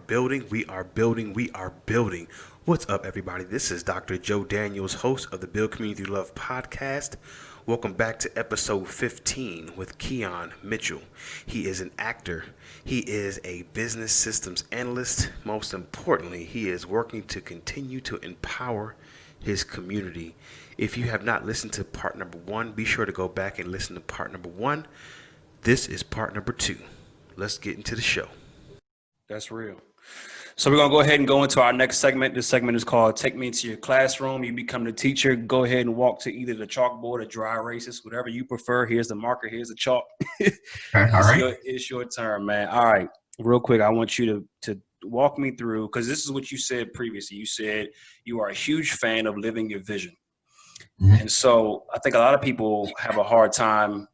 building, we are building, we are building. What's up, everybody? This is Dr. Joe Daniels, host of the Build Community Love podcast. Welcome back to episode 15 with Keon Mitchell. He is an actor. He is a business systems analyst. Most importantly, he is working to continue to empower his community. If you have not listened to part number 1, be sure to go back and listen to part number 1. This is part number 2. Let's get into the show. That's real. So we're going to go ahead and go into our next segment. This segment is called Take Me Into Your Classroom. You become the teacher. Go ahead and walk to either the chalkboard or dry erasers, whatever you prefer. Here's the marker. Here's the chalk. Okay, all right. It's your turn, man. All right. Real quick, I want you to walk me through, because this is what you said previously. You said you are a huge fan of living your vision. Mm-hmm. And so I think a lot of people have a hard time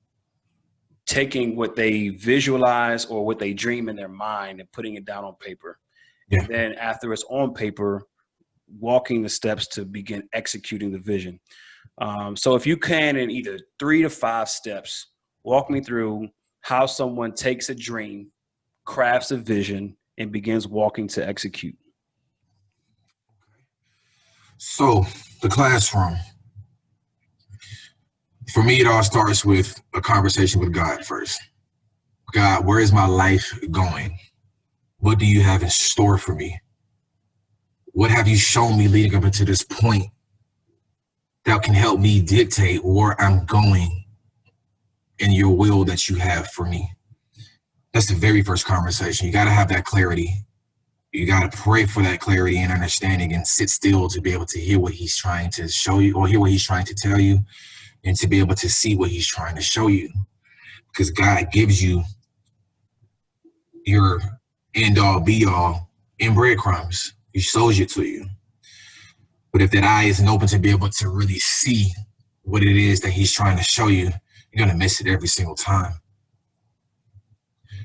taking what they visualize or what they dream in their mind and putting it down on paper. Yeah. And then after it's on paper, walking the steps to begin executing the vision. So if you can, in either 3 to 5 steps, walk me through how someone takes a dream, crafts a vision, and begins walking to execute. So the classroom, for me, it all starts with a conversation with God first. God, where is my life going? What do you have in store for me? What have you shown me leading up into this point that can help me dictate where I'm going in your will that you have for me? That's the very first conversation. You got to have that clarity. You got to pray for that clarity and understanding and sit still to be able to hear what he's trying to show you or hear what he's trying to tell you and to be able to see what he's trying to show you. Because God gives you your end all be all in breadcrumbs. He shows it to you. But if that eye isn't open to be able to really see what it is that he's trying to show you, you're going to miss it every single time.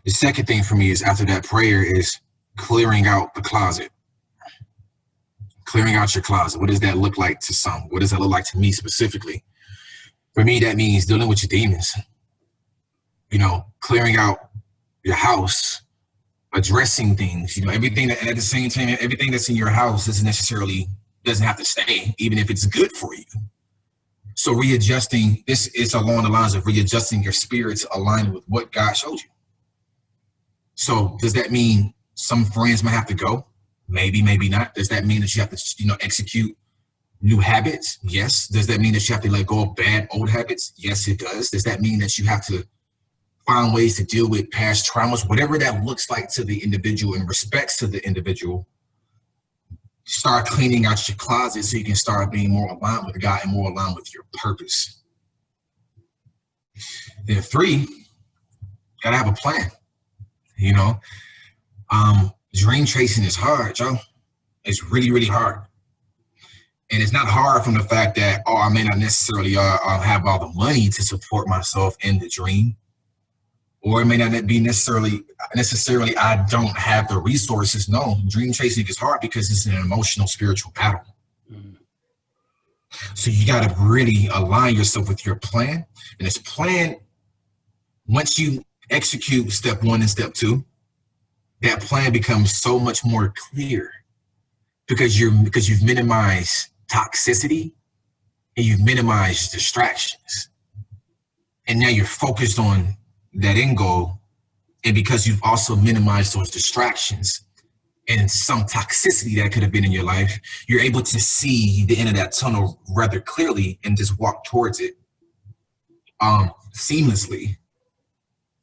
The second thing for me is after that prayer is clearing out the closet. Clearing out your closet. What does that look like to some? What does that look like to me specifically? For me, that means dealing with your demons. Clearing out your house, addressing things, everything that at the same time, everything that's in your house doesn't have to stay, even if it's good for you. So readjusting, this is along the lines of readjusting your spirit to align with what God showed you. So does that mean some friends might have to go? Maybe, maybe not. Does that mean that you have to, execute new habits? Yes. Does that mean that you have to let go of bad old habits? Yes, it does. Does that mean that you have to find ways to deal with past traumas, whatever that looks like to the individual in respects to the individual? Start cleaning out your closet so you can start being more aligned with God and more aligned with your purpose. Then 3, gotta have a plan. Dream chasing is hard, Joe. It's really, really hard. And it's not hard from the fact that, I may not necessarily have all the money to support myself in the dream. Or it may not be necessarily I don't have the resources. No, dream chasing is hard because it's an emotional, spiritual battle. Mm-hmm. So you got to really align yourself with your plan. And this plan, once you execute step 1 and step 2, that plan becomes so much more clear because you've minimized toxicity and you've minimized distractions. And now you're focused on that end goal, and because you've also minimized those distractions and some toxicity that could have been in your life, you're able to see the end of that tunnel rather clearly and just walk towards it seamlessly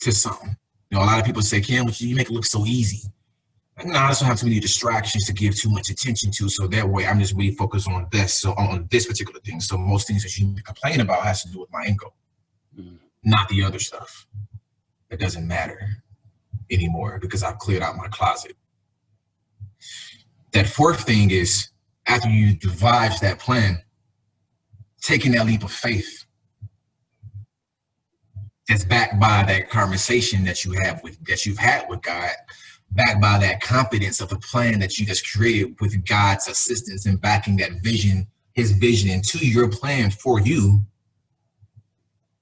to some. A lot of people say, Keon, you make it look so easy. No, I just don't have too many distractions to give too much attention to, so that way I'm just really focused on this particular thing. So most things that you complain about has to do with my end goal, not the other stuff. It doesn't matter anymore because I've cleared out my closet. That 4th thing is after you devise that plan, taking that leap of faith that's backed by that conversation that you've had with God, backed by that confidence of the plan that you just created with God's assistance and backing that vision, his vision into your plan for you.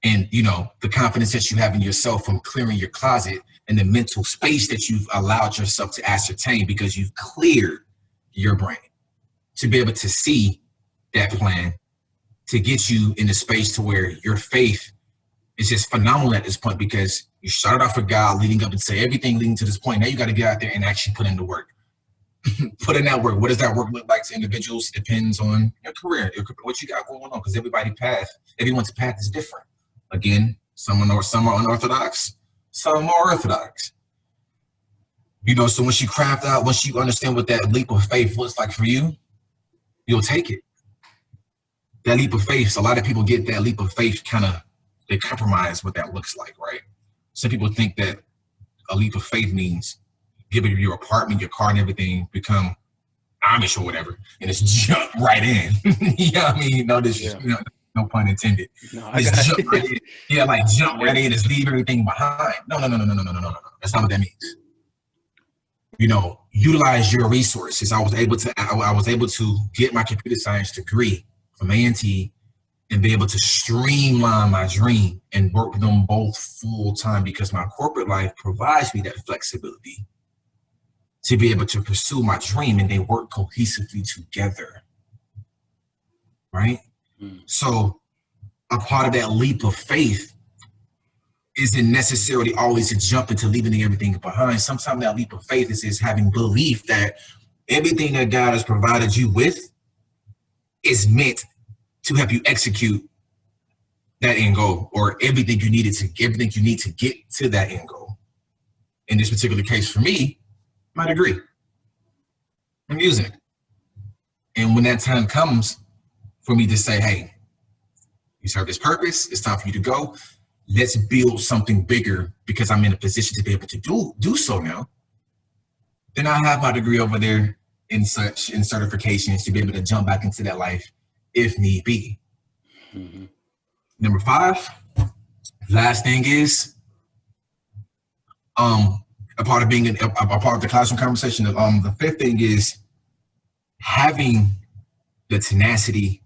And, the confidence that you have in yourself from clearing your closet and the mental space that you've allowed yourself to ascertain because you've cleared your brain to be able to see that plan to get you in a space to where your faith is just phenomenal at this point because you started off with God leading up and say everything leading to this point. Now you got to get out there and actually put in the work. Put in that work. What does that work look like to individuals? It depends on your career, what you got going on, because everyone's path is different. Again, some are unorthodox, some are orthodox. So once you understand what that leap of faith looks like for you, you'll take it. That leap of faith, so a lot of people get that leap of faith they compromise what that looks like, right? Some people think that a leap of faith means giving your apartment, your car, and everything become Amish or whatever, and it's jump right in. No pun intended. No, just jump right in. Yeah, like jump right in, just leave everything behind. No. That's not what that means. Utilize your resources. I was able to get my computer science degree from A&T and be able to streamline my dream and work them both full time because my corporate life provides me that flexibility to be able to pursue my dream, and they work cohesively together, right? So a part of that leap of faith isn't necessarily always to jump into leaving everything behind. Sometimes that leap of faith is having belief that everything that God has provided you with is meant to help you execute that end goal, or everything you need to get to that end goal. In this particular case for me, my degree in music. And when that time comes for me to say, hey, you serve this purpose, it's time for you to go. Let's build something bigger because I'm in a position to be able to do so now. Then I have my degree over there in certifications to be able to jump back into that life if need be. Mm-hmm. Number 5, last thing is, a part of being a part of the classroom conversation. The 5th thing is having the tenacity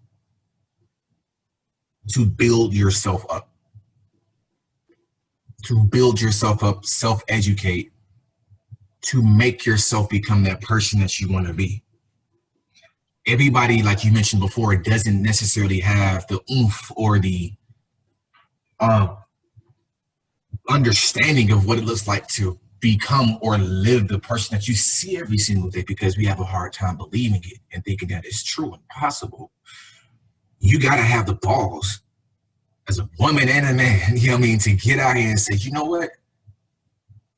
to build yourself up, self-educate, to make yourself become that person that you want to be. Everybody, like you mentioned before, doesn't necessarily have the oomph or the understanding of what it looks like to become or live the person that you see every single day, because we have a hard time believing it and thinking that it's true and possible. You got to have the balls as a woman and a man, to get out here and say, you know what?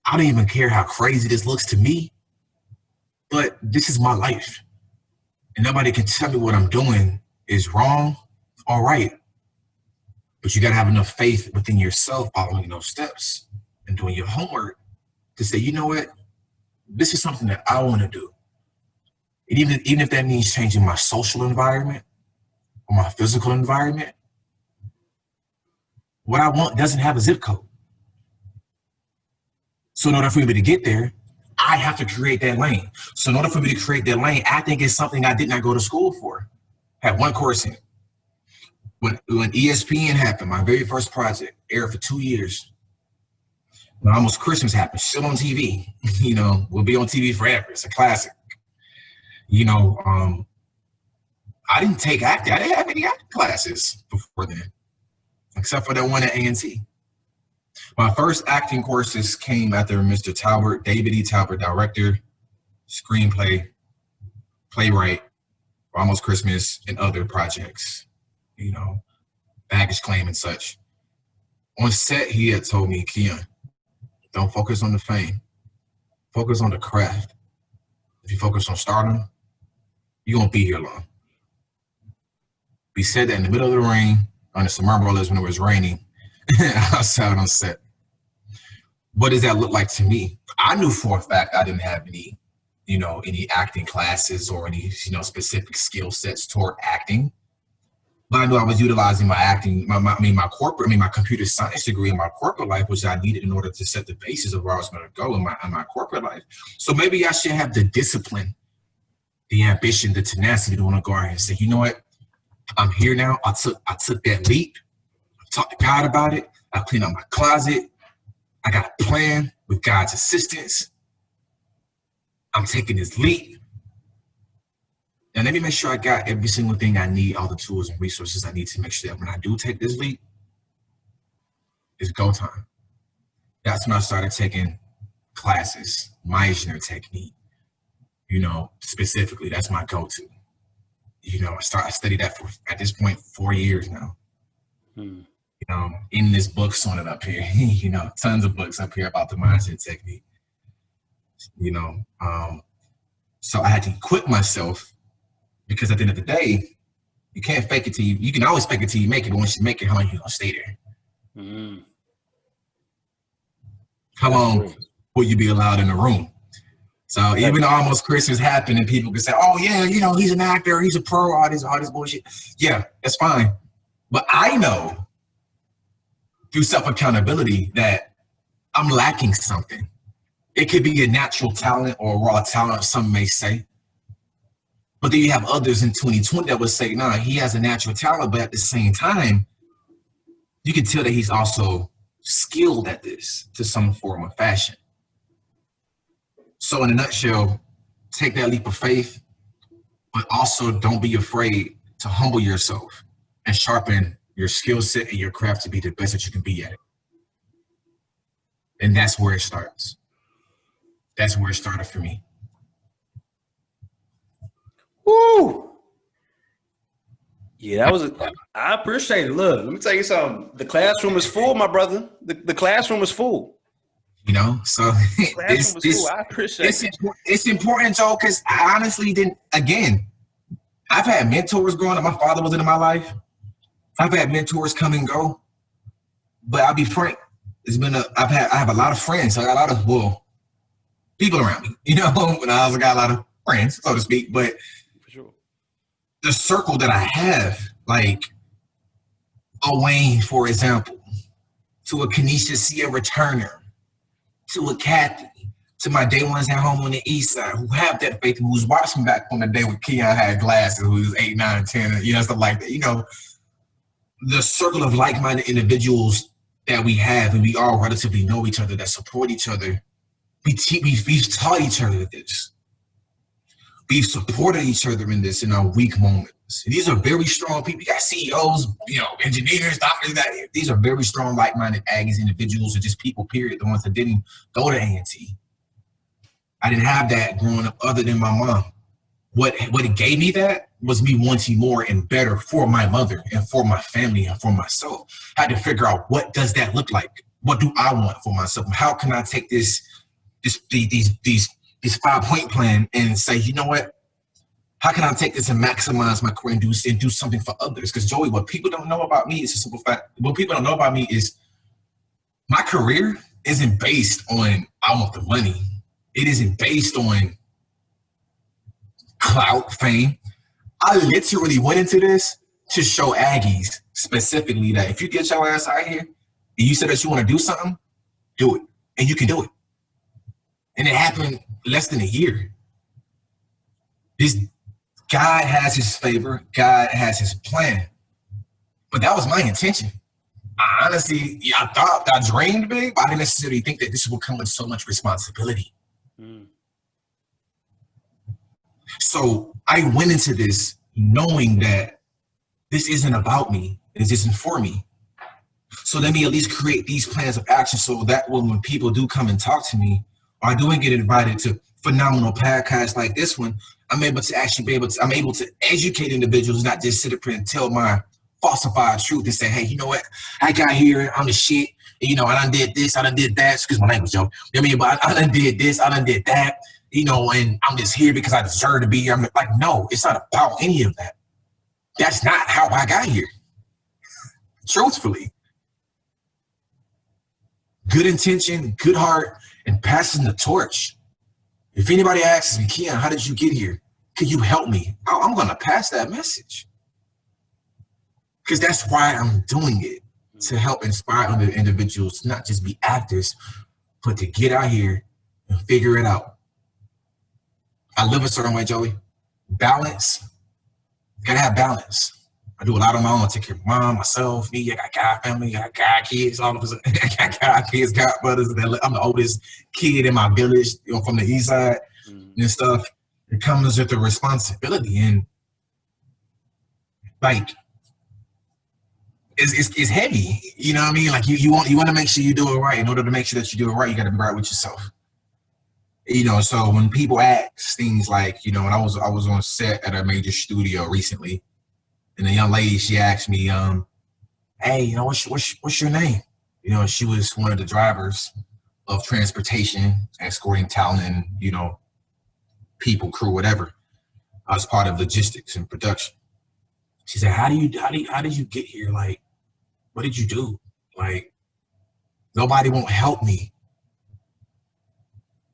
I don't even care how crazy this looks to me, but this is my life. And nobody can tell me what I'm doing is wrong or right. But you got to have enough faith within yourself, following those steps and doing your homework to say, you know what? This is something that I want to do. And even if that means changing my social environment or my physical environment, what I want doesn't have a zip code. So in order for me to get there, I have to create that lane. So in order for me to create that lane, I think it's something I did not go to school for. I had one course in it. When ESPN happened, my very first project, aired for 2 years. When Almost Christmas happened, still on TV. We'll be on TV forever. It's a classic. I didn't take acting. I didn't have any acting classes before then, except for that one at A&T. My first acting courses came after Mr. Talbert, David E. Talbert, director, screenplay, playwright, for Almost Christmas, and other projects, baggage claim and such. On set, he had told me, Keon, don't focus on the fame. Focus on the craft. If you focus on stardom, you won't be here long. He said that in the middle of the rain, on the summer rollers when it was raining, outside on set. What does that look like to me? I knew for a fact I didn't have any acting classes or any, specific skill sets toward acting. But I knew I was utilizing my computer science degree in my corporate life, which I needed in order to set the basis of where I was going to go in my corporate life. So maybe I should have the discipline, the ambition, the tenacity to want to go out and say, you know what? I'm here now. I took that leap. I talked to God about it. I cleaned out my closet. I got a plan with God's assistance, I'm taking this leap. And let me make sure I got every single thing I need, all the tools and resources I need to make sure that when I do take this leap, it's go time. That's when I started taking classes, Meisner technique, specifically, that's my go-to. I studied that for, at this point, 4 years now. In this books on it up here, tons of books up here about the mindset technique. So I had to equip myself, because at the end of the day, you can't fake it till you can always fake it till you make it, but once you make it, how long you gonna stay there? How long will you be allowed in the room? So even though almost Christmas happened and people can say, oh yeah, he's an actor, he's a pro, all this bullshit. Yeah, that's fine. But I know through self-accountability that I'm lacking something. It could be a natural talent or a raw talent, some may say. But then you have others in 2020 that would say, nah, he has a natural talent, but at the same time, you can tell that he's also skilled at this to some form of fashion. So in a nutshell, take that leap of faith, but also don't be afraid to humble yourself and sharpen your skill set and your craft to be the best that you can be at it. And that's where it starts. That's where it started for me. Woo! Yeah, I appreciate it. Look, let me tell you something. The classroom is full, my brother. The classroom is full. So I appreciate it. It's important, Joe, because I honestly didn't, again, I've had mentors growing up. My father was into my life. I've had mentors come and go, but I'll be frank. I have a lot of friends. I got a lot of, people around me, when I also got a lot of friends, so to speak, but for sure, the circle that I have, like a Wayne, for example, to a Kenesha Sierra Turner, to a Kathy, to my day ones at home on the east side who have that faith, who's watching back on the day when Keon had glasses, who was 8, 9, 10, stuff like that. The circle of like-minded individuals that we have, and we all relatively know each other, that support each other. We've taught each other this. We've supported each other in this in our weak moments. These are very strong people. You got CEOs, engineers, doctors. These are very strong, like-minded Aggies, individuals, or just people, period, the ones that didn't go to A&T. I didn't have that growing up other than my mom. What it gave me that was me wanting more and better for my mother and for my family and for myself. I had to figure out, what does that look like? What do I want for myself? How can I take these 5-point plan and say, you know what? How can I take this and maximize my career and do something for others? Because Joey, what people don't know about me is a simple fact. What people don't know about me is my career isn't based on I want the money. It isn't based on clout, fame. I literally went into this to show Aggies specifically that if you get your ass out here and you said that you want to do something, do it. And you can do it. And it happened less than a year. God has his favor. God has his plan. But that was my intention. I honestly, I dreamed big, but I didn't necessarily think that this would come with so much responsibility. So I went into this knowing that this isn't about me. This isn't for me. So let me at least create these plans of action so that when people do come and talk to me, or I do get invited to phenomenal podcasts like this one, I'm able to educate individuals, not just sit up here and tell my falsified truth and say, hey, you know what? I got here, I'm the shit. And, I done did this, I done did that. Excuse my language, Joe. But I done did this, I done did that. And I'm just here because I deserve to be here. I'm like, no, it's not about any of that. That's not how I got here. Truthfully. Good intention, good heart, and passing the torch. If anybody asks me, Keon, how did you get here? Can you help me? I'm going to pass that message. Because that's why I'm doing it, to help inspire other individuals to not just be actors, but to get out here and figure it out. I live a certain way, Joey. Balance. Gotta have balance. I do a lot on my own. I take care of mom, myself, me. I got God family, I got God kids, all of us. I got God kids, God brothers. I'm the oldest kid in my village, from the east side and stuff. It comes with the responsibility, and like it's heavy. You know what I mean? Like you want to make sure you do it right. In order to make sure that you do it right, you got to be right with yourself. So when people ask things like, and I was on set at a major studio recently, and a young lady, she asked me, hey, what's your name? She was one of the drivers of transportation, escorting talent and, people, crew, whatever. I was part of logistics and production. She said, how did you get here? Like, what did you do? Like, nobody won't help me.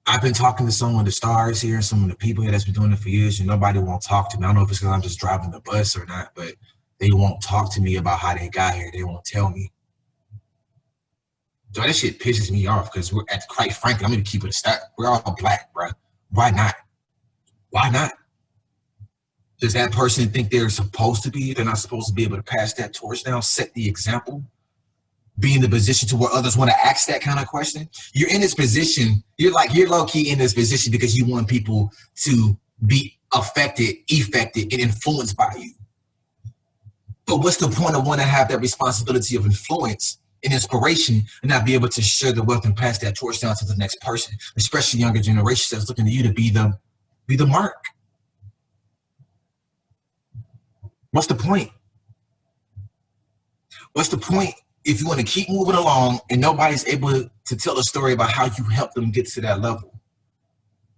I've been talking to some of the stars here, some of the people here that's been doing it for years, and nobody won't talk to me. I don't know if it's because I'm just driving the bus or not, but they won't talk to me about how they got here. They won't tell me. So that shit pisses me off because quite frankly, I'm going to keep it a stack. We're all black, bro. Why not? Why not? Does that person think they're supposed to be? They're not supposed to be able to pass that torch down, set the example, be in the position to where others want to ask that kind of question? You're in this position. You're low-key in this position because you want people to be affected, and influenced by you. But what's the point of wanting to have that responsibility of influence and inspiration and not be able to share the wealth and pass that torch down to the next person, especially younger generations that's looking to you to be the mark? What's the point? What's the point if you want to keep moving along and nobody's able to tell a story about how you helped them get to that level?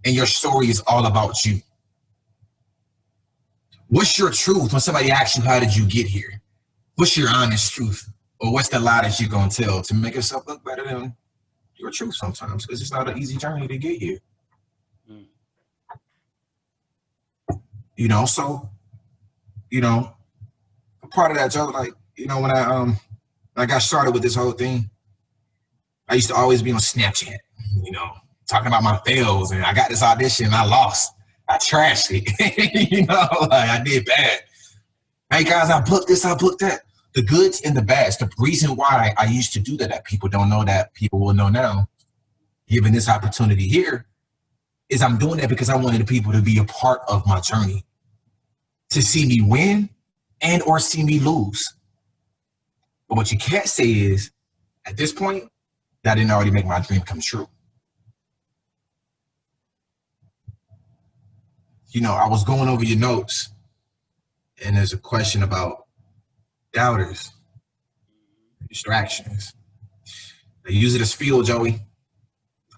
And your story is all about you. What's your truth when somebody asks you, how did you get here? What's your honest truth? Or what's the lie that you're going to tell to make yourself look better than your truth sometimes? Because it's not an easy journey to get here. So, part of that joke, like, when I got started with this whole thing, I used to always be on Snapchat, talking about my fails, and I got this audition and I lost. I trashed it, like I did bad. Hey guys, I booked this, I booked that. The goods and the bads. The reason why I used to do that people don't know, that people will know now, given this opportunity here, is I'm doing that because I wanted the people to be a part of my journey, to see me win and or see me lose. But what you can't say is, at this point, that I didn't already make my dream come true. I was going over your notes, and there's a question about doubters, distractions. I use it as fuel, Joey.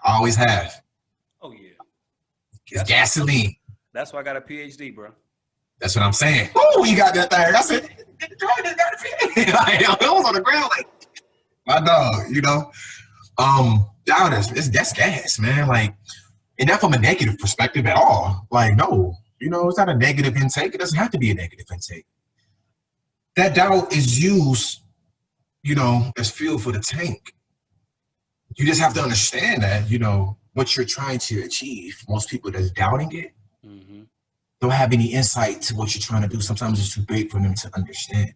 I always have. Oh, yeah. It's gasoline. That's why I got a PhD, bro. That's what I'm saying. Oh, you got that thing. I said, I was on the ground like, my dog, doubters, that's gas, man. Like, and not from a negative perspective at all. Like, no, it's not a negative intake. It doesn't have to be a negative intake. That doubt is used, as fuel for the tank. You just have to understand that, what you're trying to achieve. Most people that's doubting it don't have any insight to what you're trying to do. Sometimes it's too big for them to understand.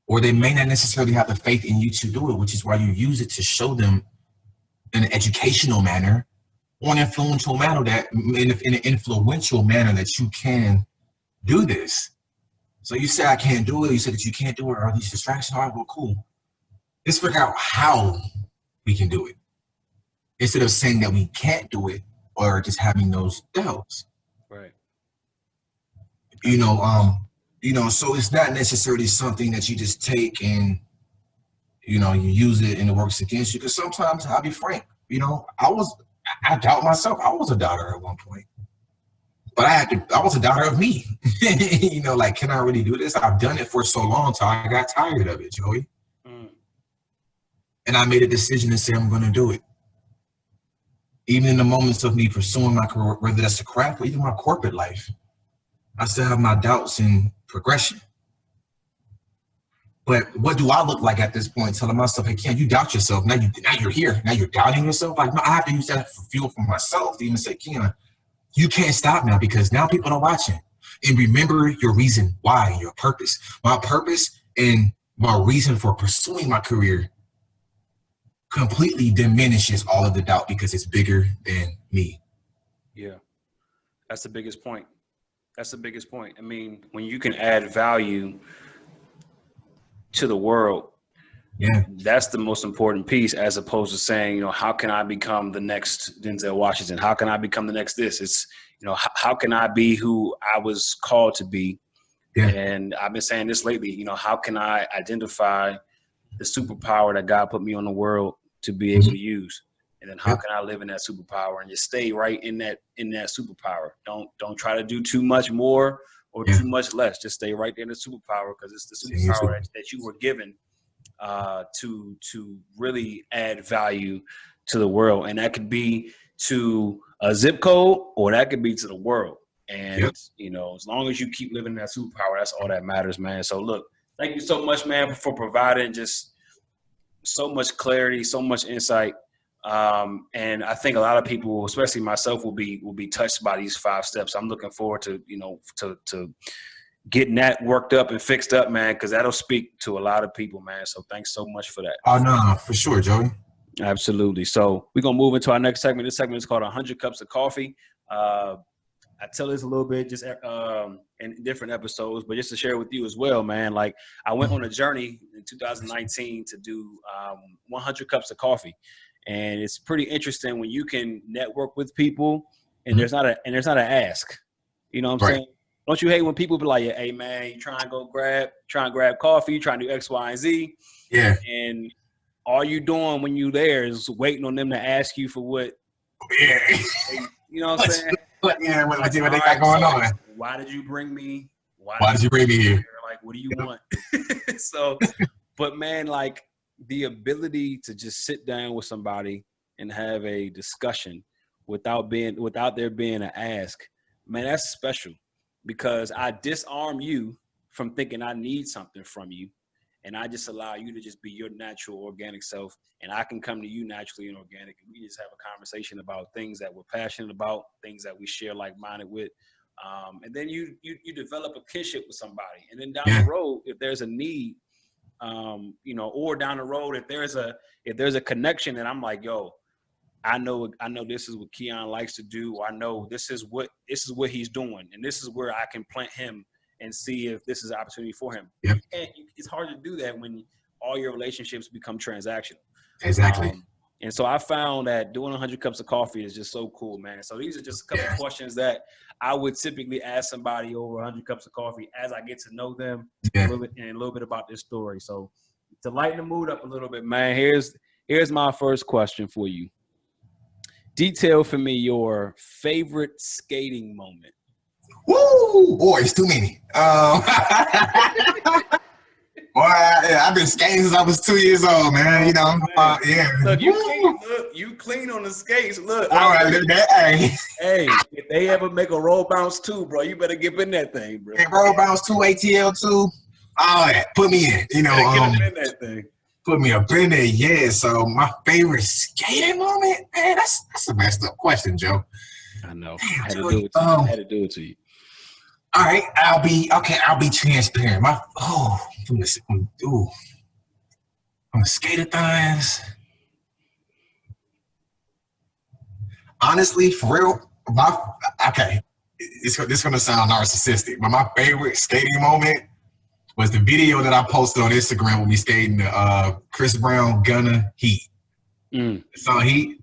Or they may not necessarily have the faith in you to do it, which is why you use it to show them in an educational manner, or an influential manner in an influential manner that you can do this. So you say I can't do it. You said that you can't do it. Are these distractions? All right, well, cool. Let's figure out how we can do it, instead of saying that we can't do it or just having those doubts. Right. So it's not necessarily something that you just take and you use it and it works against you. Because sometimes, I'll be frank, I doubt myself. I was a doubter at one point, but I was a doubter of me. Like, can I really do this? I've done it for so long till I got tired of it, Joey. And I made a decision to say I'm going to do it. Even in the moments of me pursuing my career, whether that's a craft or even my corporate life, I still have my doubts in progression. But what do I look like at this point? Telling myself, hey, Keon, you doubt yourself. Now you're here. Now you're doubting yourself. Like, no, I have to use that for fuel for myself to even say, Keon, you can't stop now because now people are watching. And remember your reason why, your purpose. My purpose and my reason for pursuing my career completely diminishes all of the doubt because it's bigger than me. Yeah, that's the biggest point. That's the biggest point. I mean, when you can add value to the world, Yeah. that's the most important piece, as opposed to saying, how can I become the next Denzel Washington? How can I become the next this? It's, how can I be who I was called to be? Yeah. And I've been saying this lately, how can I identify the superpower that God put me on the world to be able to use? And then how can I live in that superpower and just stay right in that superpower? Don't try to do too much more or too much less. Just stay right there in the superpower, because it's the superpower that you were given to really add value to the world. And that could be to a zip code, or that could be to the world. And, as long as you keep living in that superpower, that's all that matters, man. So look, thank you so much, man, for providing just so much clarity, so much insight. And I think a lot of people, especially myself, will be touched by these 5 steps. I'm looking forward to, to getting that worked up and fixed up, man, because that'll speak to a lot of people, man. So thanks so much for that. Oh, no, for sure, Joey. Absolutely. So we're going to move into our next segment. This segment is called 100 Cups of Coffee. I tell this a little bit just in different episodes, but just to share with you as well, man. Like, I went on a journey in 2019 to do 100 cups of coffee. And it's pretty interesting when you can network with people and there's not an ask. You know what I'm saying? Don't you hate when people be like, hey, man, you try and grab coffee, you trying to do X, Y, and Z. Yeah. And all you doing when you there is waiting on them to ask you for what. Yeah. You know what I'm saying? What they got going on? Why did you bring me? Why did you bring me here? Like, what do you want? So, but man, like, the ability to just sit down with somebody and have a discussion without there being an ask, man, that's special, because I disarm you from thinking I need something from you. And I just allow you to just be your natural, organic self. And I can come to you naturally and organic. And we just have a conversation about things that we're passionate about, things that we share like-minded with. And then you develop a kinship with somebody. And then down the road, if there's a need, or down the road, if there's a connection, and I'm like, yo, I know this is what Keon likes to do. Or I know this is what he's doing. And this is where I can plant him and see if this is an opportunity for him. Yep. And it's hard to do that when all your relationships become transactional. Exactly. And so I found that doing 100 cups of coffee is just so cool, man. So these are just a couple of questions that I would typically ask somebody over 100 cups of coffee as I get to know them and a little bit about this story. So to lighten the mood up a little bit, man, here's my first question for you. Detail for me your favorite skating moment. Woo! Boy, it's too many. Boy, I've been skating since I was 2 years old, man. Look, you clean on the skates. Look, hey, if they ever make a roll bounce too, bro, you better get in that thing, bro. Hey, roll bounce 2, ATL 2, all that. Put me in. Get up in that thing. Put me up in there, yeah. So my favorite skating moment, man, that's a messed up question, Joe. I know. I had to do it to you. All right, I'll be transparent. From the skate-a-thons. Honestly, for real, it's gonna sound narcissistic, but my favorite skating moment was the video that I posted on Instagram when we skating the Chris Brown Gunna Heat. It's on Heat.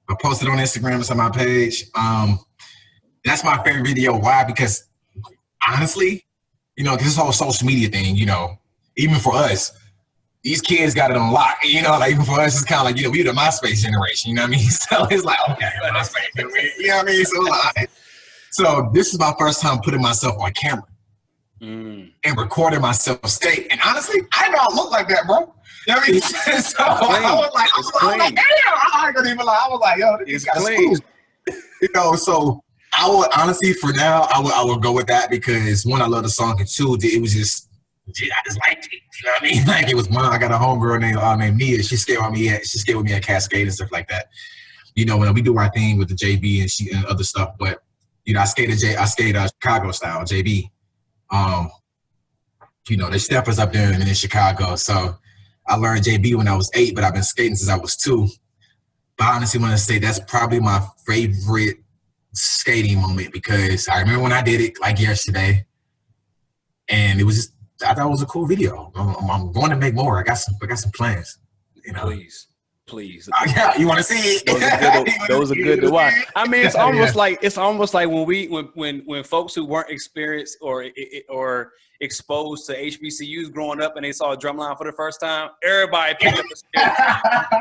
I posted on Instagram. It's on my page. That's my favorite video. Why? Because honestly, this whole social media thing, even for us, these kids got it on lock. Like even for us, it's kind of like, we the MySpace generation, you know what I mean? So it's like, okay, MySpace, you know what I mean? So this is my first time putting myself on camera and recording myself skate. And honestly, I didn't know I looked like that, bro. You know what I mean? So I was like, damn, I was like, yo, this guy's cool. So I would honestly, for now, I would go with that because one, I love the song, and two, it was just, I just liked it. You know what I mean? Like it was mine. I got a homegirl named Mia. She skated with me at Cascade and stuff like that. When we do our thing with the JB and other stuff. But You know, I skated Chicago style, JB. You know, they steppers up there in Chicago. So I learned JB when I was 8, but I've been skating since I was 2. But I honestly want to say that's probably my favorite skating moment because I remember when I did it like yesterday, and it was just, I thought it was a cool video. I'm going to make more. I got some plans. You know, please. Yeah, you want to see it? Those are good to watch. I mean, it's almost like when folks who weren't experienced or exposed to HBCUs growing up and they saw a drumline for the first time, everybody picked up a skate.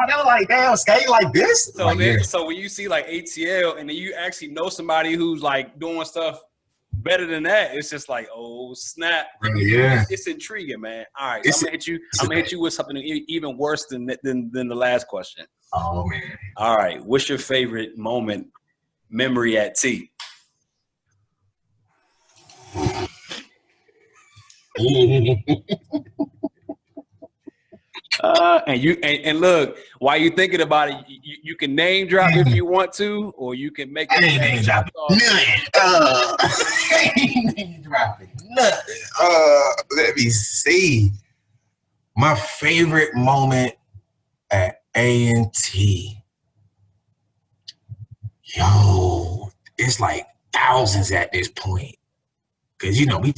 They were like, damn, skate like this? So, like, so when you see like ATL and then you actually know somebody who's like doing stuff better than that, it's just like, oh snap! Yeah, it's intriguing, man. All right, so I'm gonna hit you with something even worse than the last question. Oh man! All right, what's your favorite memory at T? And look, while you thinking about it, you can name drop if you want to, or you can make it. Name dropping nothing. Name dropping nothing. Let me see. My favorite moment at A&T. Yo, it's like thousands at this point. Cause you know we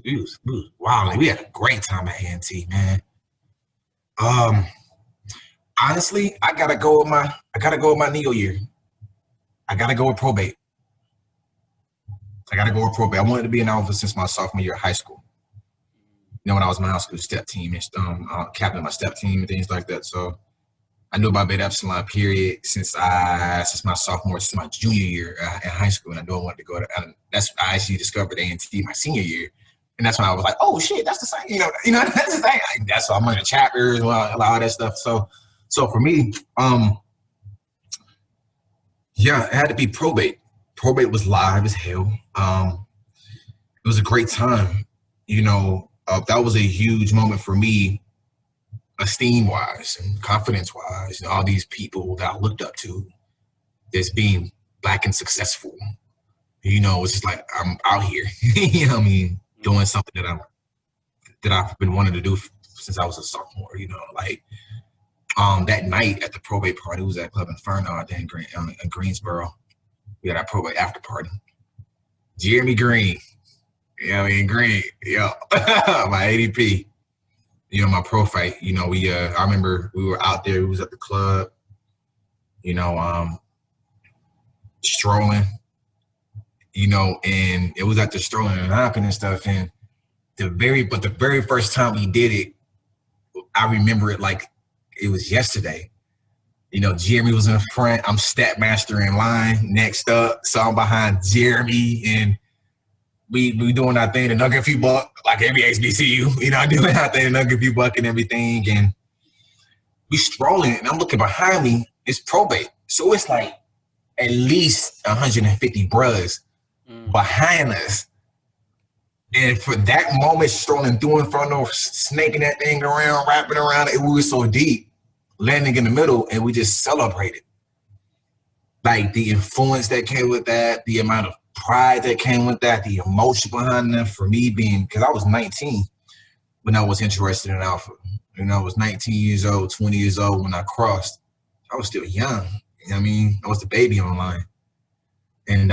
was wild. We had a great time at A&T, man. Honestly, I gotta go with my Neo year. I gotta go with probate. I wanted to be an officer since my sophomore year of high school. You know, when I was in my high school step team and captain of my step team and things like that. So I knew about Beta Epsilon period since my sophomore, since my junior year in high school, and I knew I wanted to go to. That's I actually discovered A&T my senior year. And that's when I was like, oh shit, that's the same, you know, that's the same. That's why I'm in the chapters and all that stuff. So for me, yeah, it had to be probate. Probate was live as hell. It was a great time. You know, that was a huge moment for me, esteem-wise and confidence-wise. And all these people that I looked up to as being Black and successful. You know, it's just like I'm out here. You know what I mean? Doing something that I've been wanting to do since I was a sophomore, you know, like that night at the probate party, it was at Club Inferno in Greensboro. We had our probate after party. Jeremy Green, you know, in Green, yo, my ADP, you know, my pro fight, you know, I remember we were out there, we was at the club, you know, strolling. You know, and it was at the strolling and hopping and stuff. And the very first time we did it, I remember it like it was yesterday. You know, Jeremy was in the front. I'm stat master in line next up. So I'm behind Jeremy and we doing our thing, the Nugget Few Buck, like every HBCU, you know, doing our thing, the Nugget Few Buck and everything. And we strolling and I'm looking behind me, it's probate. So it's like at least 150 bruhs behind us. And for that moment, strolling through Inferno, snaking that thing around, wrapping around it, we were so deep, landing in the middle, and we just celebrated. Like the influence that came with that, the amount of pride that came with that, the emotion behind that for me being, because I was 19 when I was interested in Alpha. You know, I was 19 years old, 20 years old when I crossed. I was still young. You know what I mean? I was the baby online. And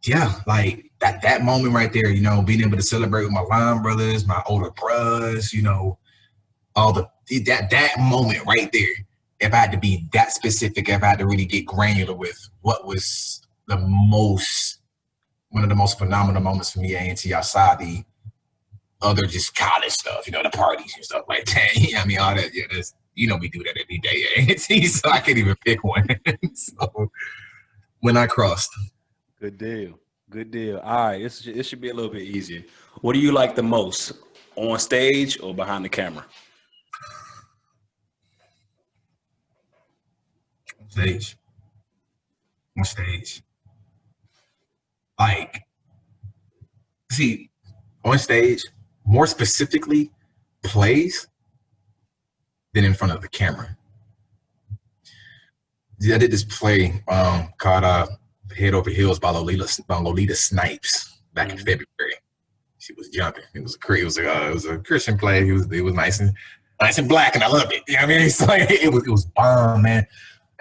yeah, like that moment right there, you know, being able to celebrate with my line brothers, my older bros, you know, all that moment right there. If I had to be that specific, if I had to really get granular with what was one of the most phenomenal moments for me at A&T outside the other just college stuff, you know, the parties and stuff like that. You know, I mean, all that, yeah, that's, you know, we do that every day at A&T, so I can't even pick one. So when I crossed. Good deal. All right, it should be a little bit easier. What do you like the most, on stage or behind the camera? On stage. Like, see, on stage, more specifically, plays than in front of the camera. I did this play called Head Over Heels by Lolita Snipes back in February. She was jumping. It was a Christian play. It was nice and black, and I loved it. You know what I mean? It's like it was bomb, man.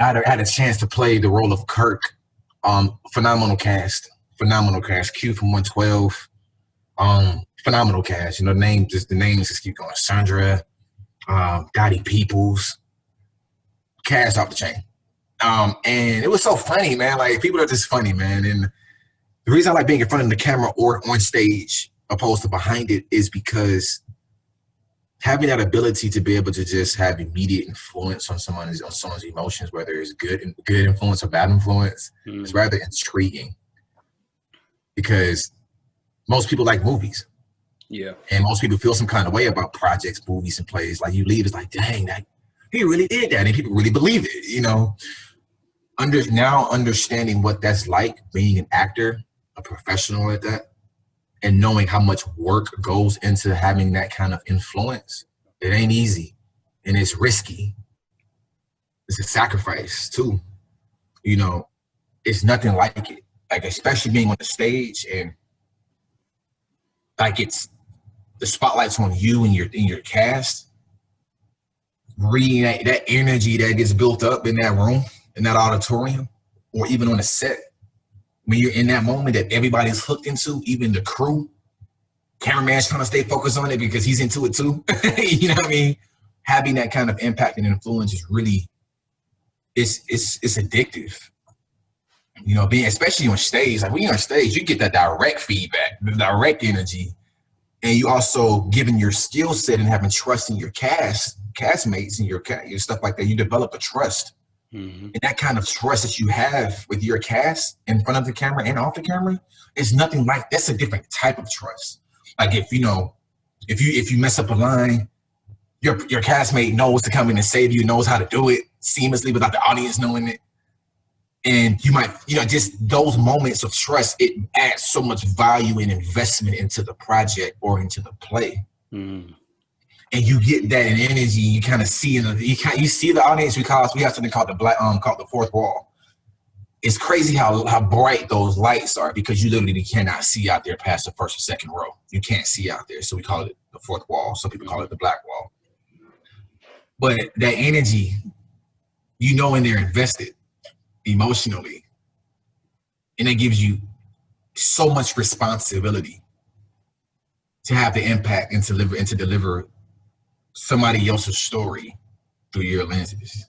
I had a chance to play the role of Kirk. Phenomenal cast. Q from 112. Phenomenal cast. You know, the names just keep going. Sandra, Dottie Peoples, cast off the chain. And it was so funny, man. Like, people are just funny, man. And the reason I like being in front of the camera or on stage opposed to behind it is because having that ability to be able to just have immediate influence on someone's emotions, whether it's good influence or bad influence, is rather intriguing. Because most people like movies. Yeah. And most people feel some kind of way about projects, movies, and plays. Like, you leave, it's like, dang, he really did that, and people really believe it, you know. Now understanding what that's like, being an actor, a professional at that, and knowing how much work goes into having that kind of influence, it ain't easy, and it's risky. It's a sacrifice too. You know, it's nothing like it. Like, especially being on the stage, and like, it's the spotlight's on you and your cast. Reading that energy that gets built up in that room, in that auditorium, or even on a set, when you're in that moment that everybody's hooked into, even the crew, cameraman's trying to stay focused on it because he's into it too. You know what I mean? Having that kind of impact and influence is really, it's addictive. You know, being on stage, like when you're on stage, you get that direct feedback, the direct energy, and you also, given your skill set and having trust in your castmates and your stuff like that, you develop a trust. And that kind of trust that you have with your cast in front of the camera and off the camera is nothing like, that's a different type of trust. Like, if you mess up a line, your castmate knows to come in and save you, knows how to do it seamlessly without the audience knowing it. And you might, just those moments of trust, it adds so much value and investment into the project or into the play. And you get that in energy. You kind of see you see the audience, because we have something called the fourth wall. It's crazy how bright those lights are, because you literally cannot see out there past the first or second row. You can't see out there, so we call it the fourth wall. Some people call it the black wall. But that energy, when they're invested emotionally, and it gives you so much responsibility to have the impact and to deliver somebody else's story through your lenses.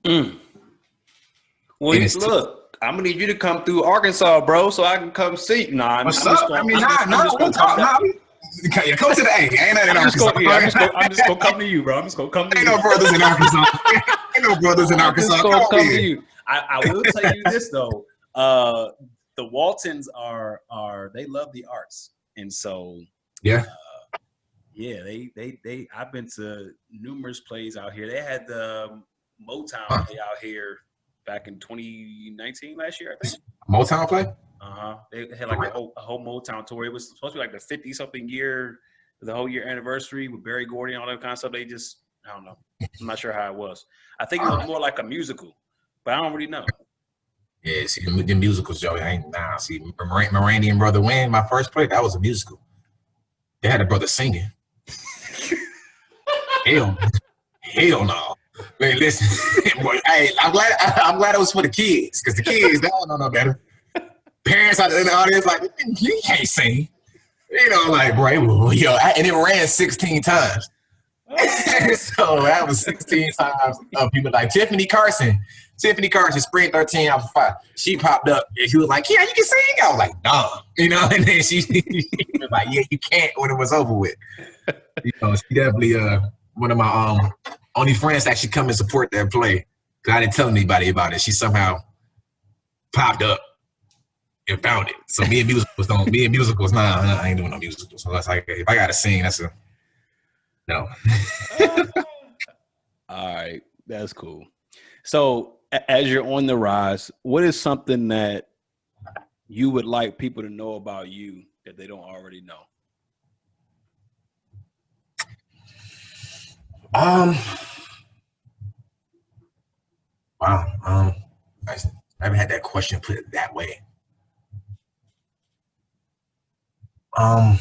Well, look, I'm gonna need you to come through Arkansas, bro, so I can come see. Nah, what's up? Come to the A. Ain't nothing in Arkansas. I'm just gonna come to you, bro. I'm just gonna come to you. Ain't no brothers in Arkansas. Come to you. I will tell you this though. The Waltons are they love the arts, and so yeah. They I've been to numerous plays out here. They had the Motown play out here back in 2019, last year, I think. Motown play? They had like a whole Motown tour. It was supposed to be like the 50-something year, the whole year anniversary with Berry Gordy and all that kind of stuff. They just, I don't know. I'm not sure how it was. I think it was more like a musical, but I don't really know. Yeah, see, the musicals, Joey, see, Miranda and Brother Wayne, my first play, that was a musical. They had a brother singing. Hell no. Man, listen, hey, I'm glad it was for the kids, because the kids, they don't know no better. Parents out in the audience like, you can't sing. Like, bro, and it ran 16 times. So that was 16 times of people like Tiffany Carson, Spring 13 out of 5. She popped up and she was like, yeah, you can sing. I was like, nah. And then she was like, yeah, you can't, when it was over with. She definitely one of my only friends that actually come and support that play. Cause I didn't tell anybody about it. She somehow popped up and found it. So me and musicals, nah, I ain't doing no musicals. So that's like, if I gotta sing, that's a no. All right, that's cool. So as you're on the rise, what is something that you would like people to know about you that they don't already know? Wow. I haven't had that question question, put it that way. Well,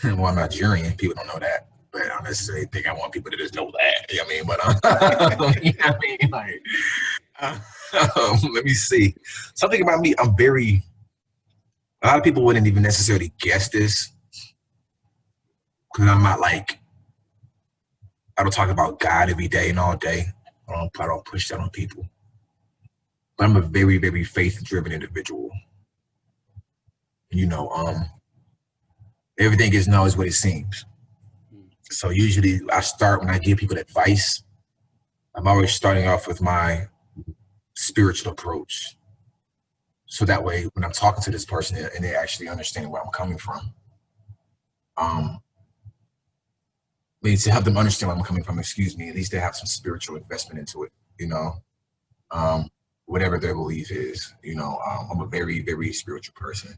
I'm Nigerian. People don't know that, but I don't necessarily think I want people to just know that. You know what I mean? But you know what I mean? Like, let me see. Something about me, I'm very. A lot of people wouldn't even necessarily guess this because I'm not like. I don't talk about God every day and all day. I don't push that on people. But I'm a very, very faith-driven individual. You know, everything is not as what it seems. So usually I start when I give people advice. I'm always starting off with my spiritual approach. So that way, when I'm talking to this person and they actually understand where I'm coming from, to help them understand where I'm coming from, at least they have some spiritual investment into it, you know, whatever their belief is, you know, I'm a very, very spiritual person.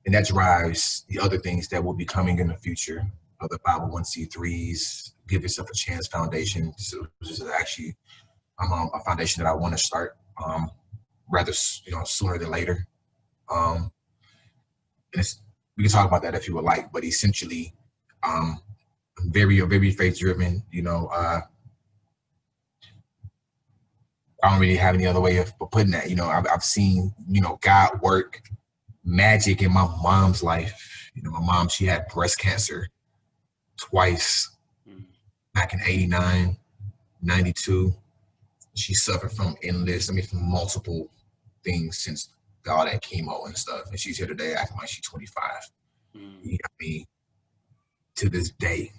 And that drives the other things that will be coming in the future of the 501c3s, Give Yourself a Chance Foundation. So this is actually a foundation that I want to start rather, sooner than later. And we can talk about that if you would like, but essentially, I'm very faith driven. You know, I don't really have any other way of putting that. You know, I've seen, God work magic in my mom's life. You know, my mom, she had breast cancer twice back in 89, 92. She suffered from from multiple things since all that chemo and stuff. And she's here today acting like she's 25. You know what I mean? To this day,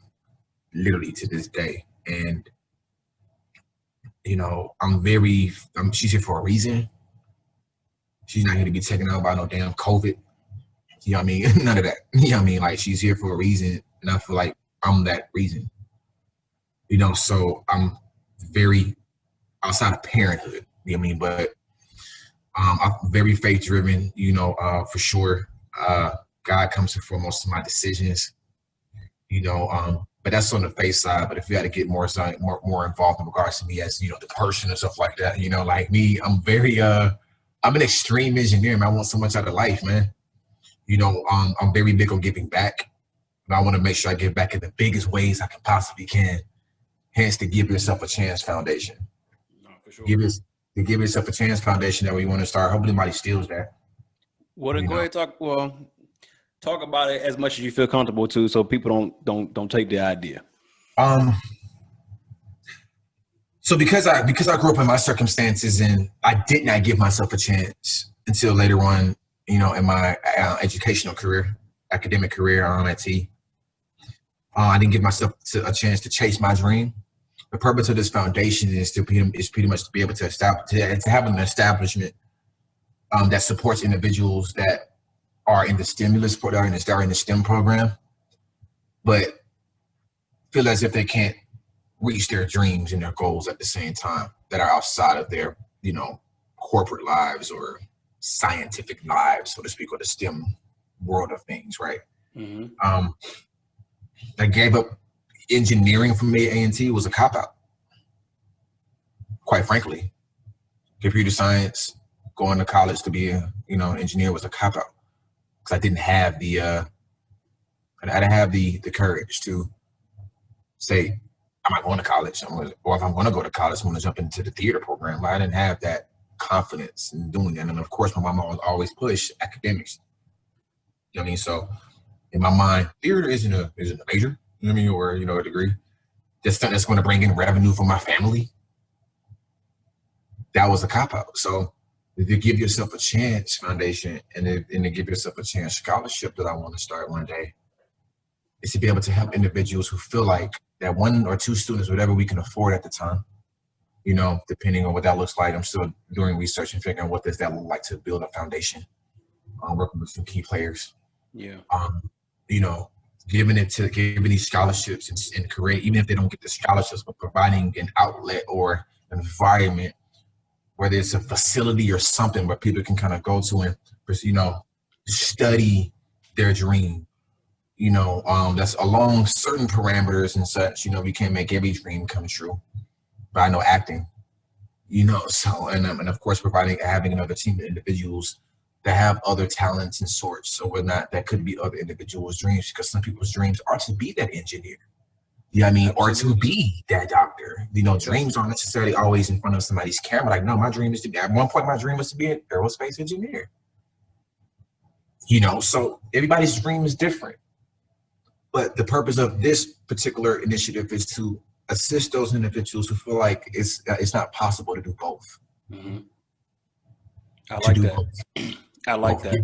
literally to this day. And, she's here for a reason. She's not here to be taken out by no damn COVID. You know what I mean? None of that. You know what I mean? Like, she's here for a reason. And I feel like I'm that reason. You know, so I'm very outside of parenthood. You know what I mean? But I'm very faith driven, for sure. God comes before most of my decisions, but that's on the faith side. But if you had to get more involved in regards to me as, the person and stuff like that, like me, I'm very, I'm an extreme engineer, man. I want so much out of life, man. I'm very big on giving back, but I want to make sure I give back in the biggest ways I can possibly can. Hence the Give Yourself a Chance Foundation. No, for sure. The Give Yourself a Chance Foundation that we want to start. Hopefully nobody steals that. Well, go ahead, talk about it as much as you feel comfortable to, so people don't take the idea. So because I grew up in my circumstances and I did not give myself a chance until later on, in my educational career, academic career at T. I didn't give myself a chance to chase my dream. The purpose of this foundation is pretty much to be able to have an establishment that supports individuals that are in the stimulus program, that are in the STEM program, but feel as if they can't reach their dreams and their goals at the same time, that are outside of their, corporate lives or scientific lives, so to speak, or the STEM world of things, right? Mm-hmm. I gave up engineering from A&T. Was a cop-out, quite frankly. Computer science, going to college to be a engineer was a cop-out, because I didn't have the courage to say, I'm not going to college, or if I'm going to go to college, I'm going to jump into the theater program. But I didn't have that confidence in doing that. And of course, my mom always pushed academics. You know what I mean? So in my mind, theater isn't a major, you know what I mean, or a degree. That's something that's going to bring in revenue for my family. That was a cop-out. So the Give Yourself a Chance Foundation and the Give Yourself a Chance scholarship that I want to start one day is to be able to help individuals who feel like that one or two students, whatever we can afford at the time, depending on what that looks like. I'm still doing research and figuring out what does that look like to build a foundation. Working with some key players. Yeah. Giving these scholarships and create, even if they don't get the scholarships, but providing an outlet or an environment, whether it's a facility or something where people can kind of go to and, study their dream, that's along certain parameters and such. We can't make every dream come true, but I know acting, So, and of course, having another team of individuals that have other talents and sorts. So that could be other individuals' dreams, because some people's dreams are to be that engineer. Or to be that doctor. Dreams aren't necessarily always in front of somebody's camera. Like, no, my dream is to be, at one point, my dream was to be an aerospace engineer. So everybody's dream is different. But the purpose of this particular initiative is to assist those individuals who feel like it's not possible to do both. Mm-hmm. I like that. I like that.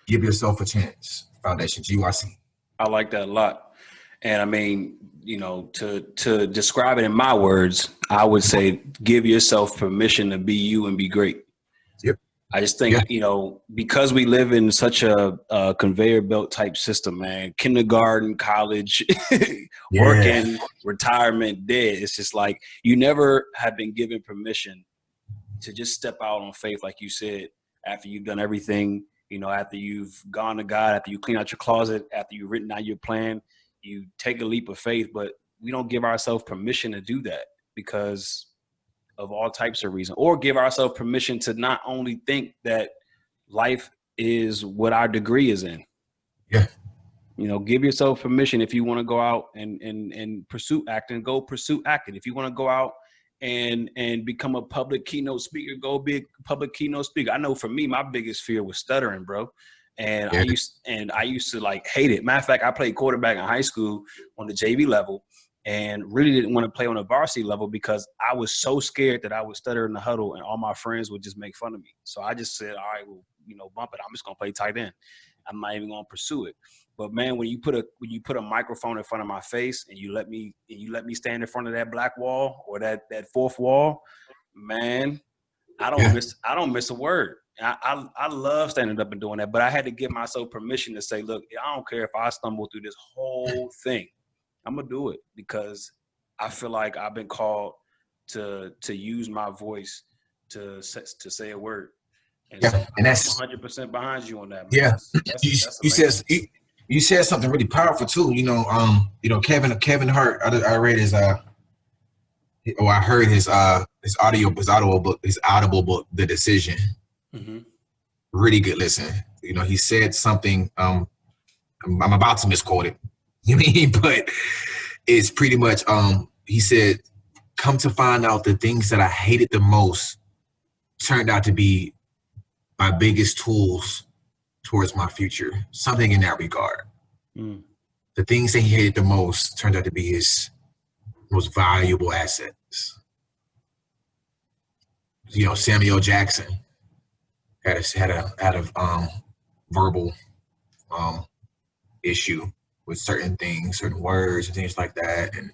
Give yourself a chance. Foundation, GYC. I like that a lot. And I mean, to describe it in my words, I would say give yourself permission to be you and be great. Yep. I just think, because we live in such a conveyor belt type system, man, kindergarten, college, working, retirement, dead. It's just like you never have been given permission to just step out on faith, like you said, after you've done everything, after you've gone to God, after you clean out your closet, after you've written out your plan, you take a leap of faith. But we don't give ourselves permission to do that because of all types of reasons, or give ourselves permission to not only think that life is what our degree is in. Yeah. Give yourself permission. If you want to go out and pursue acting, go pursue acting. If you want to go out and become a public keynote speaker, go be a public keynote speaker. I know for me, my biggest fear was stuttering, bro. And I used to like hate it. Matter of fact, I played quarterback in high school on the JV level, and really didn't want to play on a varsity level because I was so scared that I would stutter in the huddle and all my friends would just make fun of me. So I just said, all right, well, bump it. I'm just going to play tight end. I'm not even going to pursue it. But man, when you put a microphone in front of my face and you let me stand in front of that black wall or that fourth wall, man, I don't miss a word. I love standing up and doing that, but I had to give myself permission to say, look, I don't care if I stumble through this whole thing. I'm going to do it because I feel like I've been called to use my voice to say a word. And so and that's 100% behind you on that, man. Yeah. That's you said something really powerful too. Kevin Hart, I read his I heard his audible book, The Decision. Mm-hmm. Really good listen. He said something, I'm about to misquote it. But it's pretty much, he said, come to find out the things that I hated the most turned out to be my biggest tools towards my future. Something in that regard. Mm. The things that he hated the most turned out to be his most valuable assets. Samuel Jackson had a verbal issue with certain things, certain words and things like that. And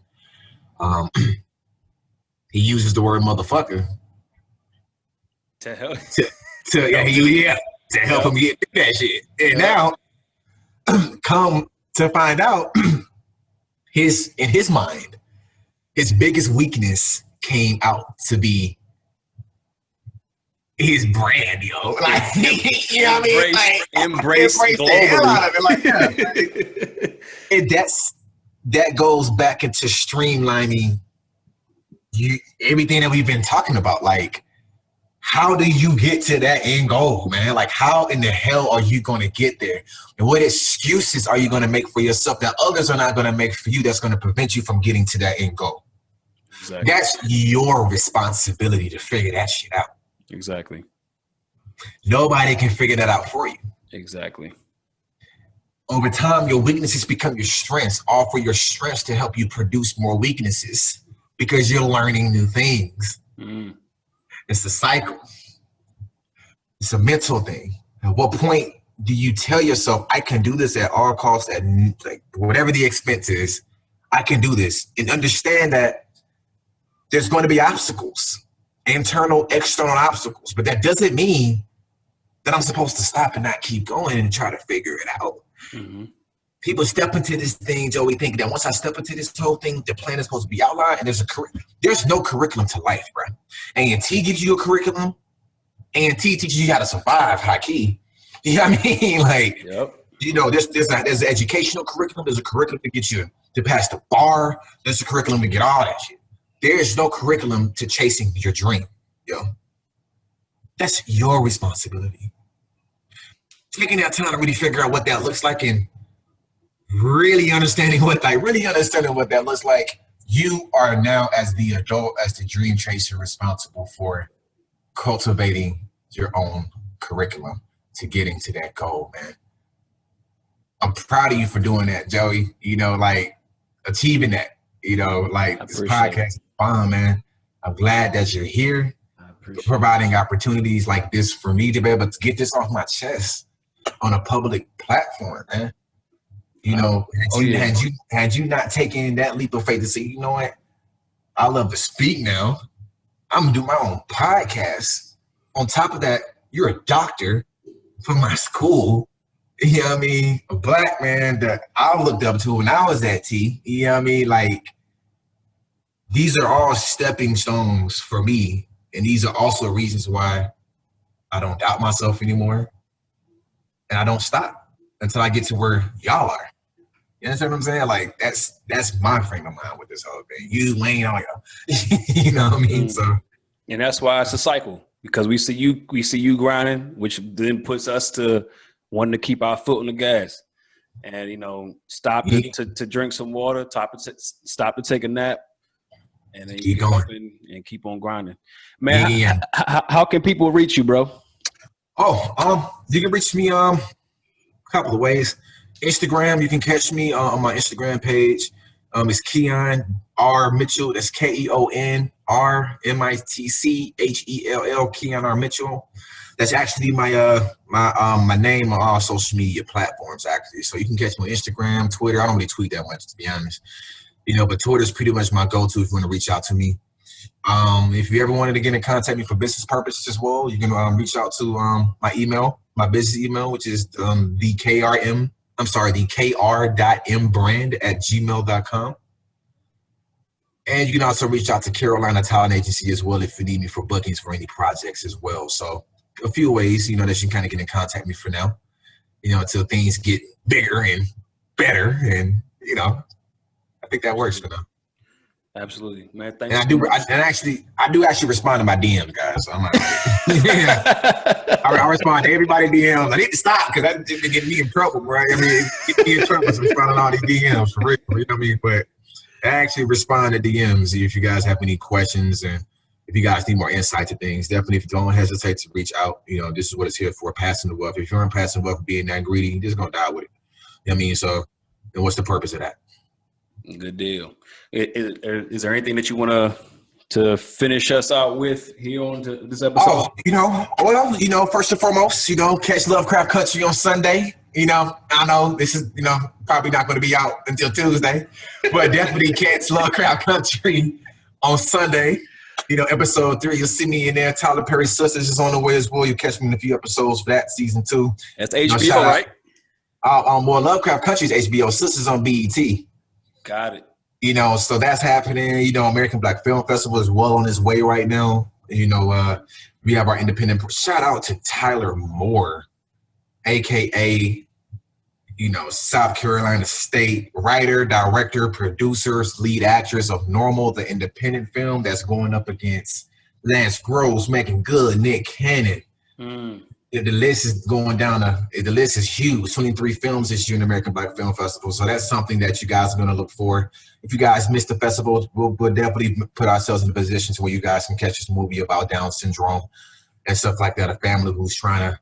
he uses the word motherfucker to help him get through that shit. And now, come to find out, in his mind, his biggest weakness came out to be his brand, like, embrace the hell out of it, like, and that goes back into streamlining everything that we've been talking about. Like, how do you get to that end goal, man? Like, how in the hell are you going to get there? And what excuses are you going to make for yourself that others are not going to make for you that's going to prevent you from getting to that end goal? Exactly. That's your responsibility to figure that shit out. Exactly. Nobody can figure that out for you. Exactly. Over time, your weaknesses become your strengths. Offer your strengths to help you produce more weaknesses because you're learning new things. Mm. It's a cycle. It's a mental thing. At what point do you tell yourself, I can do this at all costs, at like whatever the expense is, I can do this, and understand that there's going to be obstacles, internal, external obstacles, but that doesn't mean that I'm supposed to stop and not keep going and try to figure it out. Mm-hmm. People step into this thing, Joey, thinking that once I step into this whole thing, the plan is supposed to be outlined, and there's no curriculum to life, bro. A&T gives you a curriculum. A&T teaches you how to survive, high key. You know what I mean? Like, yep. There's an educational curriculum. There's a curriculum to get you to pass the bar. There's a curriculum to get all that shit. There is no curriculum to chasing your dream. Yo, that's your responsibility. Taking that time to really figure out what that looks like and really understanding what that looks like. You are now, as the adult, as the dream chaser, responsible for cultivating your own curriculum to getting to that goal, man. I'm proud of you for doing that, Joey. Like achieving that. Like this podcast is fun, man. I'm glad that you're here, providing opportunities like this for me to be able to get this off my chest on a public platform, man. Had you not taken that leap of faith to say, you know what, I love to speak now. I'm gonna do my own podcast. On top of that, you're a doctor from my school. You know what I mean? A black man that I looked up to when I was at T. You know what I mean? Like, these are all stepping stones for me. And these are also reasons why I don't doubt myself anymore. And I don't stop until I get to where y'all are. You understand what I'm saying? Like, that's my frame of mind with this whole thing. You, Wayne, I'm like, you know what I mean? So, and that's why it's a cycle, because we see you grinding, which then puts us to wanting to keep our foot on the gas, and stop to drink some water, stop to take a nap, and then keep going and keep on grinding. Man, how can people reach you, bro? You can reach me a couple of ways. Instagram, you can catch me on my Instagram page. It's Keon R Mitchell. That's KEON RMITCHELL. Keon R Mitchell. That's actually my name on all social media platforms, actually. So you can catch me on Instagram, Twitter. I don't really tweet that much, to be honest. But Twitter's pretty much my go-to if you want to reach out to me. If you ever wanted to get in contact with me for business purposes as well, you can reach out to my email, my business email, which is the kr.mbrand@gmail.com. And you can also reach out to Carolina Talent Agency as well if you need me for bookings for any projects as well. So a few ways, that you can kind of get in contact with me for now, until things get bigger and better. And, I think that works for now. Absolutely, man. Thanks. And I do actually respond to my DMs, guys. So I'm like, I respond to everybody's DMs. I need to stop because that's just getting me in trouble, bro. Get me in trouble for responding to all these DMs for real. You know what I mean? But I actually respond to DMs if you guys have any questions and if you guys need more insight to things. Definitely, don't hesitate to reach out. This is what it's here for, passing the wealth. If you aren't passing the wealth, being that greedy, you're just gonna die with it. You know what I mean? So, then what's the purpose of that? Good deal. Is there anything that you want to finish us out with here on this episode? First and foremost, catch Lovecraft Country on Sunday. I know this is, probably not going to be out until Tuesday, but definitely catch Lovecraft Country on Sunday. Episode 3, you'll see me in there. Tyler Perry's Sisters is on the way as well. You'll catch me in a few episodes for that, season 2. That's HBO, right? Well, Lovecraft Country's HBO. Sisters on BET. Got it. So that's happening. American Black Film Festival is well on its way right now. We have our independent. Shout out to Tyler Moore, aka South Carolina State writer, director, producer, lead actress of Normal, the independent film that's going up against Lance Groves, Megan Good, Nick Cannon. The list is going down. The list is huge. 23 films this year in the American Black Film Festival. So that's something that you guys are going to look for. If you guys missed the festival, we'll definitely put ourselves in a position to where you guys can catch this movie about Down syndrome and stuff like that. A family who's trying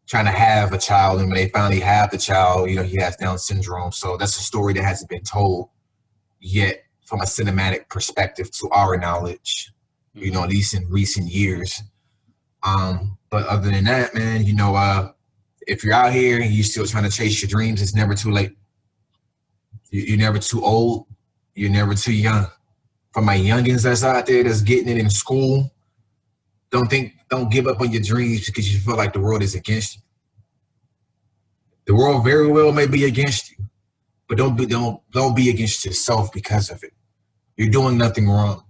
to have a child, and when they finally have the child, he has Down syndrome. So that's a story that hasn't been told yet from a cinematic perspective to our knowledge, at least in recent years. But other than that, man, if you're out here and you're still trying to chase your dreams, it's never too late. You're never too old. You're never too young. For my youngins that's out there that's getting it in school, don't give up on your dreams because you feel like the world is against you. The world very well may be against you, but don't be against yourself because of it. You're doing nothing wrong.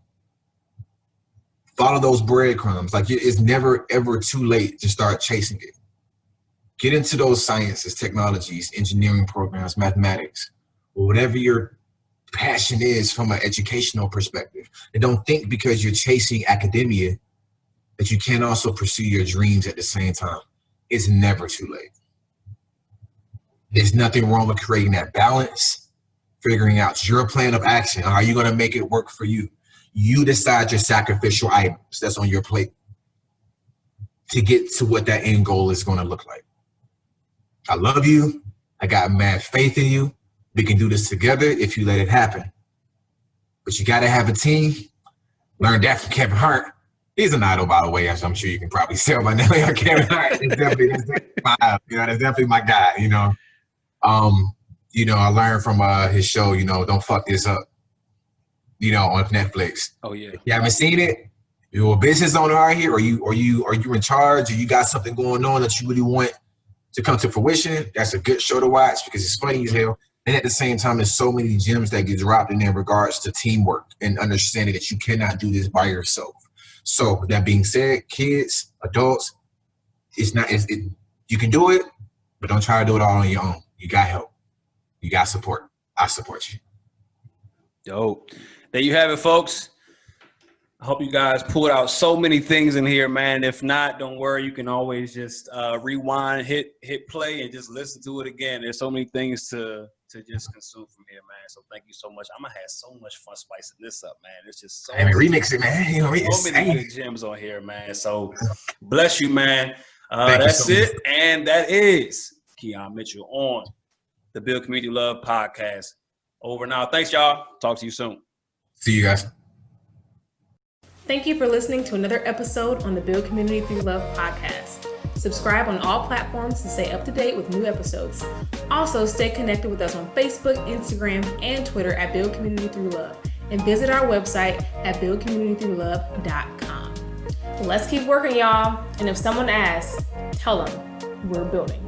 Follow those breadcrumbs. Like, it's never, ever too late to start chasing it. Get into those sciences, technologies, engineering programs, mathematics, or whatever your passion is from an educational perspective. And don't think because you're chasing academia that you can also pursue your dreams at the same time. It's never too late. There's nothing wrong with creating that balance, figuring out your plan of action. How are you going to make it work for you? You decide your sacrificial items that's on your plate to get to what that end goal is going to look like. I love you. I got mad faith in you. We can do this together if you let it happen. But you got to have a team. Learned that from Kevin Hart. He's an idol, by the way, as I'm sure you can probably tell by now. Kevin Hart is definitely my guy. I learned from his show. Don't fuck this up. On Netflix. Oh yeah. If you haven't seen it, you're a business owner out here, or you in charge, or you got something going on that you really want to come to fruition. That's a good show to watch because it's funny as hell. And at the same time, there's so many gems that get dropped in there in regards to teamwork and understanding that you cannot do this by yourself. So with that being said, kids, adults, you can do it, but don't try to do it all on your own. You got help. You got support. I support you. Dope. There you have it, folks. I hope you guys pulled out so many things in here, man. If not, don't worry. You can always just rewind, hit play, and just listen to it again. There's so many things to just consume from here, man. So thank you so much. I'm gonna have so much fun spicing this up, man. It's just so remix it, man. So many good gems on here, man. So bless you, man. Thank That's you so it, much. and that is Keon Mitchell on the Build Community Love podcast. Over now. Thanks, y'all. Talk to you soon. See you guys. Thank you for listening to another episode on the Build Community Through Love podcast. Subscribe on all platforms to stay up to date with new episodes. Also, stay connected with us on Facebook, Instagram, and Twitter at Build Community Through Love, and visit our website at buildcommunitythroughlove.com. Let's keep working, y'all. And if someone asks, tell them we're building.